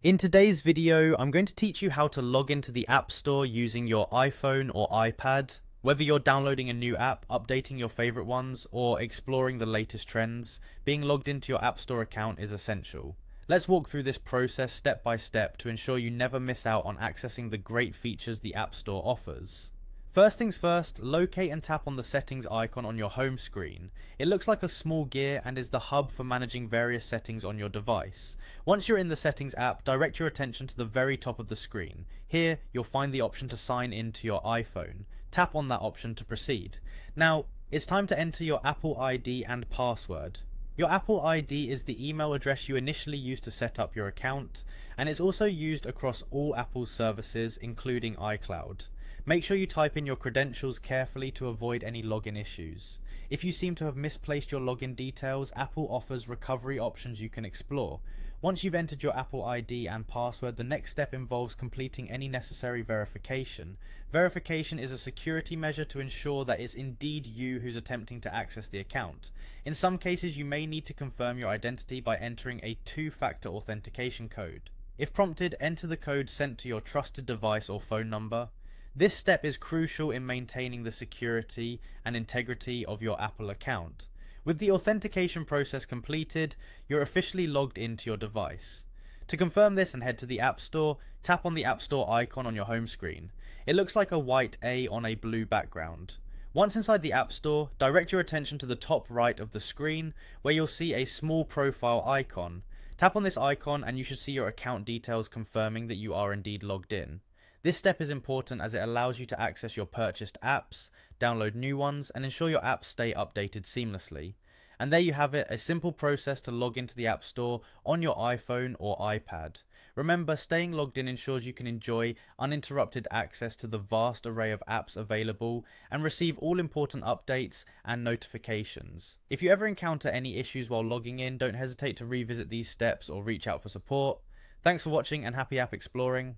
In today's video, I'm going to teach you how to log into the App Store using your iPhone or iPad. Whether you're downloading a new app, updating your favorite ones, or exploring the latest trends, being logged into your App Store account is essential. Let's walk through this process step by step to ensure you never miss out on accessing the great features the App Store offers. First things first, locate and tap on the settings icon on your home screen. It looks like a small gear and is the hub for managing various settings on your device. Once you're in the settings app, direct your attention to the very top of the screen. Here, you'll find the option to sign in to your iPhone. Tap on that option to proceed. Now, it's time to enter your Apple ID and password. Your Apple ID is the email address you initially used to set up your account, and it's also used across all Apple's services, including iCloud. Make sure you type in your credentials carefully to avoid any login issues. If you seem to have misplaced your login details, Apple offers recovery options you can explore. Once you've entered your Apple ID and password, the next step involves completing any necessary verification. Verification is a security measure to ensure that it's indeed you who's attempting to access the account. In some cases, you may need to confirm your identity by entering a two-factor authentication code. If prompted, enter the code sent to your trusted device or phone number. This step is crucial in maintaining the security and integrity of your Apple account. With the authentication process completed, you're officially logged into your device. To confirm this and head to the App Store, tap on the App Store icon on your home screen. It looks like a white A on a blue background. Once inside the App Store, direct your attention to the top right of the screen, where you'll see a small profile icon. Tap on this icon and you should see your account details confirming that you are indeed logged in. This step is important as it allows you to access your purchased apps, download new ones, and ensure your apps stay updated seamlessly. And there you have it, a simple process to log into the App Store on your iPhone or iPad. Remember, staying logged in ensures you can enjoy uninterrupted access to the vast array of apps available and receive all important updates and notifications. If you ever encounter any issues while logging in, don't hesitate to revisit these steps or reach out for support. Thanks for watching and happy app exploring.